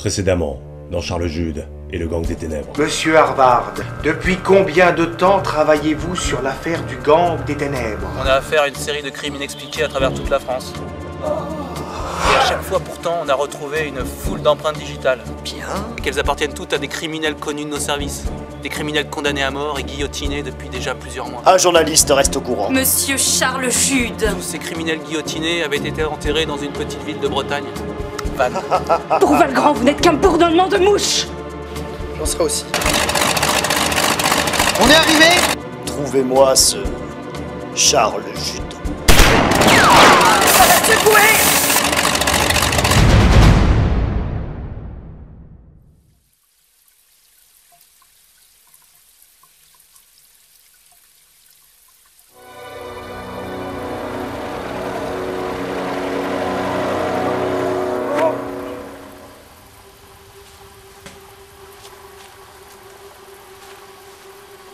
Précédemment, dans Charles Jude et le Gang des Ténèbres. Monsieur Harvard, depuis combien de temps travaillez-vous sur l'affaire du Gang des Ténèbres? On a affaire à une série de crimes inexpliqués à travers toute la France. Et à chaque fois pourtant, on a retrouvé une foule d'empreintes digitales. Bien. Et qu'elles appartiennent toutes à des criminels connus de nos services. Des criminels condamnés à mort et guillotinés depuis déjà plusieurs mois. Un journaliste reste au courant. Monsieur Charles Jude. Tous ces criminels guillotinés avaient été enterrés dans une petite ville de Bretagne. Vannes. Pour Valgrand, vous n'êtes qu'un bourdonnement de mouches. J'en serai aussi. On est arrivé. Trouvez-moi ce Charles Jude. Ça va secouer.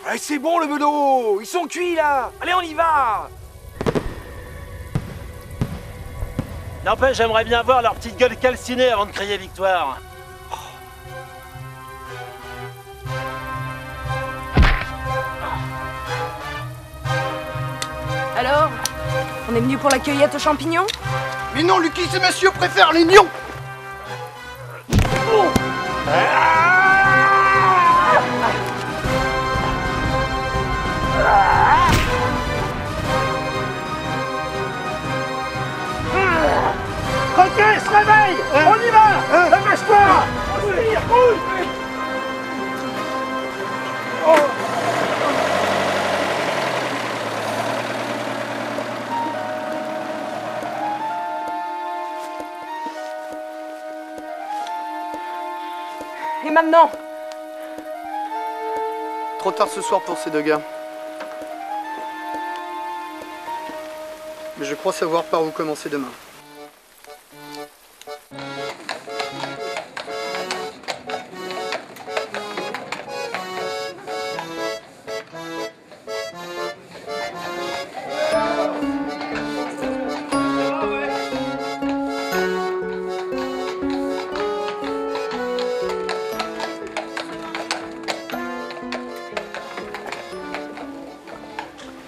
Allez, c'est bon le meneau. Ils sont cuits là. Allez, on y va. N'empêche, j'aimerais bien voir leur petite gueule calcinée avant de crier victoire. Alors, on est venu pour la cueillette aux champignons? Mais non, Lucky, ces messieurs préfèrent les nions. Ok, se réveille. On y va. Dépêche-toi. Et maintenant? Trop tard ce soir pour ces deux gars. Mais je crois savoir par où commencer demain.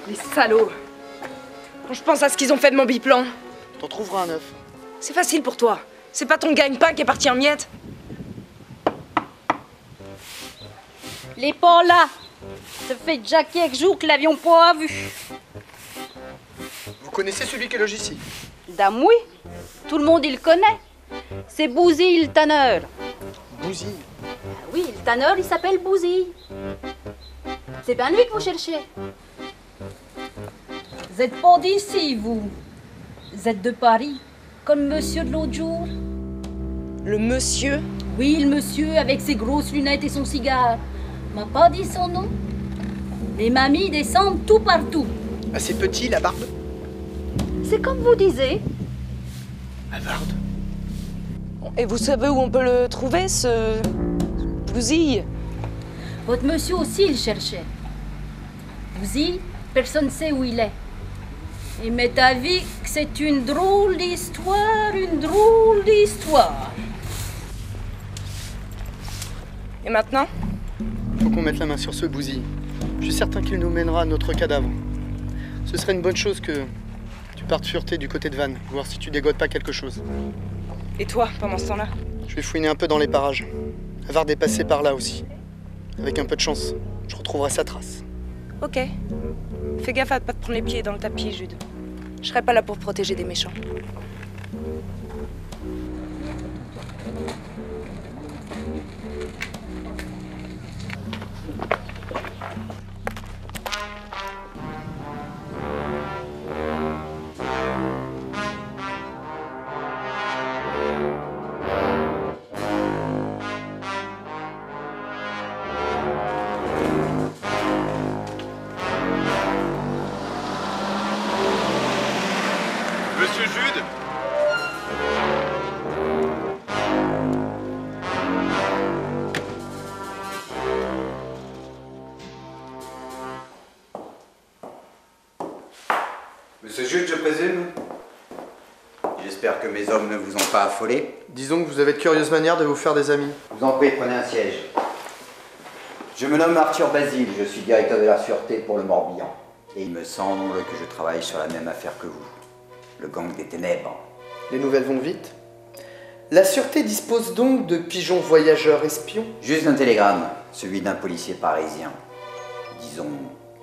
Les salauds. Quand je pense à ce qu'ils ont fait de mon biplan. T'en trouveras un neuf. C'est facile pour toi. C'est pas ton gagne-pain qui est parti en miettes. Les pas là. Ça fait déjà quelques jours que l'avion pas vu. Vous connaissez celui qui loge ici? Dame, oui. Tout le monde, il le connaît. C'est Bousille le tanneur. Bousille. Oui, le tanneur, il s'appelle Bousille. C'est bien lui que vous cherchez. Vous êtes pas d'ici, vous. Vous êtes de Paris, comme monsieur de l'autre jour. Le monsieur? Oui, le monsieur avec ses grosses lunettes et son cigare. M'a pas dit son nom. Les mamies descendent tout partout. Assez petit, la barbe. C'est comme vous disiez. Harvard. Et vous savez où on peut le trouver, ce bousille? Votre monsieur aussi, il cherchait. Bousille, personne ne sait où il est. Et m'est avis que c'est une drôle d'histoire, une drôle d'histoire. Et maintenant? Faut qu'on mette la main sur ce Bousille. Je suis certain qu'il nous mènera à notre cadavre. Ce serait une bonne chose que tu partes fureter du côté de Vannes, voir si tu dégotes pas quelque chose. Et toi, pendant ce temps-là? Je vais fouiner un peu dans les parages. Harvard est passé par là aussi. Avec un peu de chance, je retrouverai sa trace. Ok. Fais gaffe à pas te prendre les pieds dans le tapis, Jude. Je serai pas là pour protéger des méchants. Monsieur Jude? Monsieur Jude, je présume? J'espère que mes hommes ne vous ont pas affolé. Disons que vous avez de curieuses manières de vous faire des amis. Vous en prie, prenez un siège. Je me nomme Arthur Basile, je suis directeur de la sûreté pour le Morbihan. Et il me semble que je travaille sur la même affaire que vous, le gang des ténèbres. Les nouvelles vont vite. La sûreté dispose donc de pigeons voyageurs espions? Juste un télégramme, celui d'un policier parisien. Disons,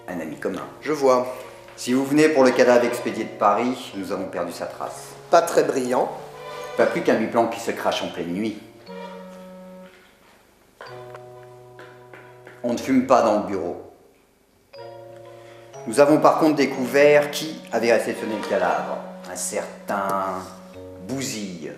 un ami commun. Je vois. Si vous venez pour le cadavre expédié de Paris, nous avons perdu sa trace. Pas très brillant. Pas plus qu'un biplan qui se crache en pleine nuit. On ne fume pas dans le bureau. Nous avons par contre découvert qui avait réceptionné le cadavre. Un certain Bouzille.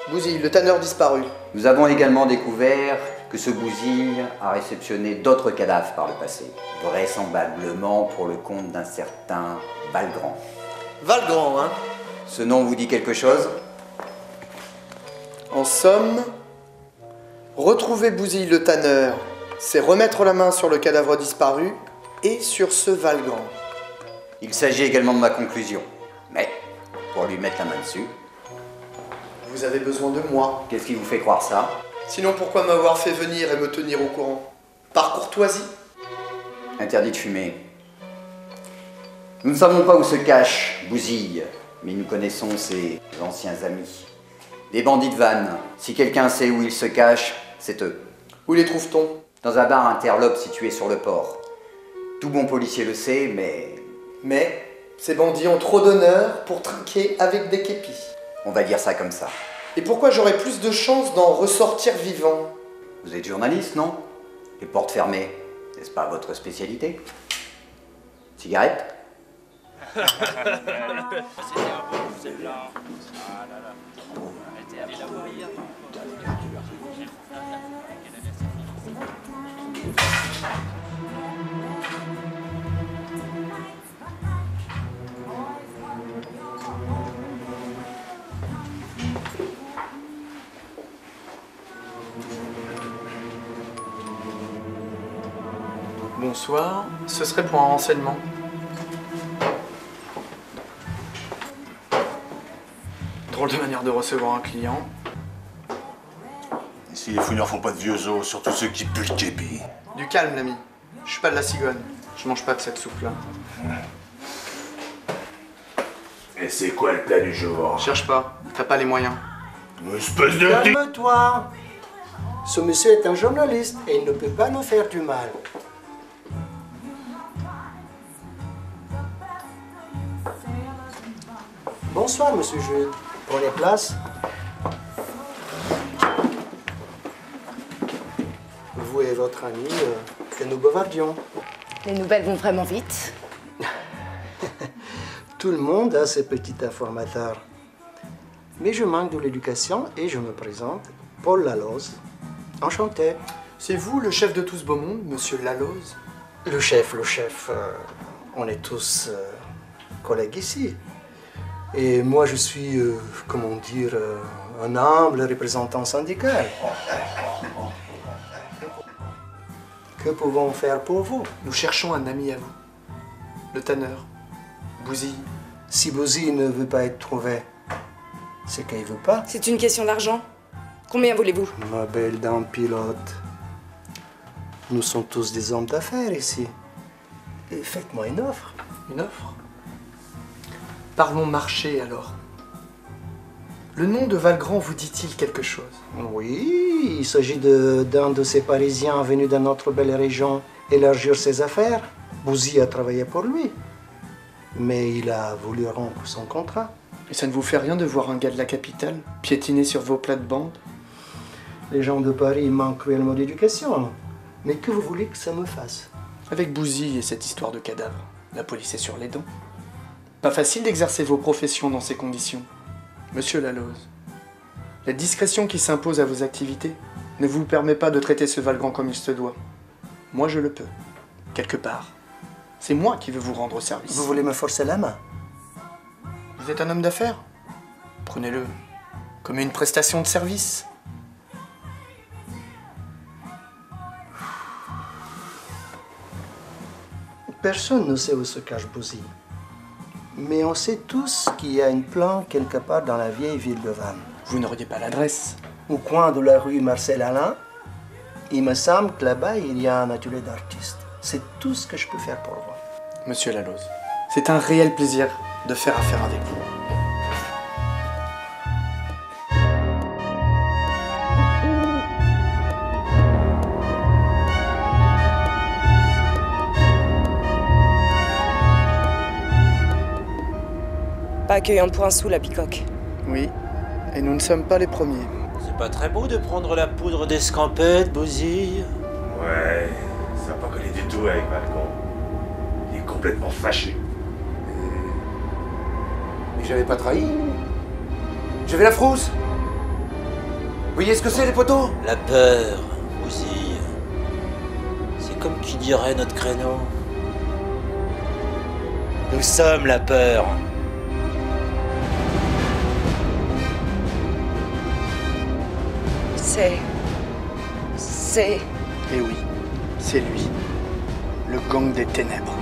Bouzille, le tanneur disparu. Nous avons également découvert que ce Bouzille a réceptionné d'autres cadavres par le passé. Vraisemblablement pour le compte d'un certain Valgrand. Valgrand, hein? Ce nom vous dit quelque chose? En somme, retrouver Bouzille le tanneur, c'est remettre la main sur le cadavre disparu et sur ce Valgrand. Il s'agit également de ma conclusion. Mais, pour lui mettre la main dessus... Vous avez besoin de moi. Qu'est-ce qui vous fait croire ça? Sinon pourquoi m'avoir fait venir et me tenir au courant? Par courtoisie? Interdit de fumer. Nous ne savons pas où se cache Bouzille, mais nous connaissons ses anciens amis. Les bandits de Vannes. Si quelqu'un sait où ils se cachent, c'est eux. Où les trouve-t-on? Dans un bar interlope situé sur le port. Tout bon policier le sait, mais... Mais, ces bandits ont trop d'honneur pour trinquer avec des képis. On va dire ça comme ça. Et pourquoi j'aurais plus de chances d'en ressortir vivant? Vous êtes journaliste, non? Les portes fermées, n'est-ce pas votre spécialité? Cigarette? Bonsoir, ce serait pour un renseignement. Drôle de manière de recevoir un client. Ici, les fouilleurs font pas de vieux os, surtout ceux qui puent le képi. Du calme, l'ami. Je suis pas de la cigogne. Je mange pas de cette soupe-là. Et c'est quoi le plat du jour? Cherche pas, t'as pas les moyens. Espèce de... Calme-toi. Ce monsieur est un journaliste et il ne peut pas nous faire du mal. Bonsoir, monsieur Jude. Prenez place. Vous et votre ami, que nous bavardions. Les nouvelles vont vraiment vite. Tout le monde a ses petits informateurs. Mais je manque de l'éducation et je me présente, Paul Laloz. Enchanté. C'est vous le chef de tout ce beau monde, monsieur Laloz? Le chef. On est tous collègues ici. Et moi, je suis, comment dire, un humble représentant syndical. Que pouvons-nous faire pour vous? Nous cherchons un ami à vous. Le tanneur. Bouzille. Si Bouzille ne veut pas être trouvé, c'est qu'il veut pas. C'est une question d'argent. Combien voulez-vous? Ma belle dame pilote, nous sommes tous des hommes d'affaires ici. Et faites-moi une offre. Une offre? Parlons marché alors. Le nom de Valgrand vous dit-il quelque chose? Oui, il s'agit d'un de ces Parisiens venus de notre belle région élargir ses affaires. Bouzille a travaillé pour lui, mais il a voulu rompre son contrat. Et ça ne vous fait rien de voir un gars de la capitale piétiner sur vos plates-bandes? Les gens de Paris manquent cruellement d'éducation. Mais que vous voulez que ça me fasse? Avec Bouzille et cette histoire de cadavre, la police est sur les dents. Pas facile d'exercer vos professions dans ces conditions. Monsieur Laloz, la discrétion qui s'impose à vos activités ne vous permet pas de traiter ce Valgrand comme il se doit. Moi, je le peux. Quelque part. C'est moi qui veux vous rendre service. Vous voulez me forcer la main? Vous êtes un homme d'affaires? Prenez-le comme une prestation de service. Personne ne sait où se cache Bouzille. Mais on sait tous qu'il y a une planque quelque part dans la vieille ville de Vannes. Vous n'auriez pas l'adresse. Au coin de la rue Marcel Alain, il me semble que là-bas, il y a un atelier d'artiste. C'est tout ce que je peux faire pour vous. Monsieur Laloz, c'est un réel plaisir de faire affaire avec vous. Pas accueillant pour un sou, la bicoque. Oui, et nous ne sommes pas les premiers. C'est pas très beau de prendre la poudre d'escampette, Bousille. Ouais, ça n'a pas collé du tout avec Malcolm. Il est complètement fâché. Mais j'avais pas trahi. J'avais la frousse. Vous voyez ce que c'est, les poteaux? La peur, Bousille. C'est comme qui dirait notre créneau. Nous sommes la peur. C'est... Et oui, c'est lui, le gang des ténèbres.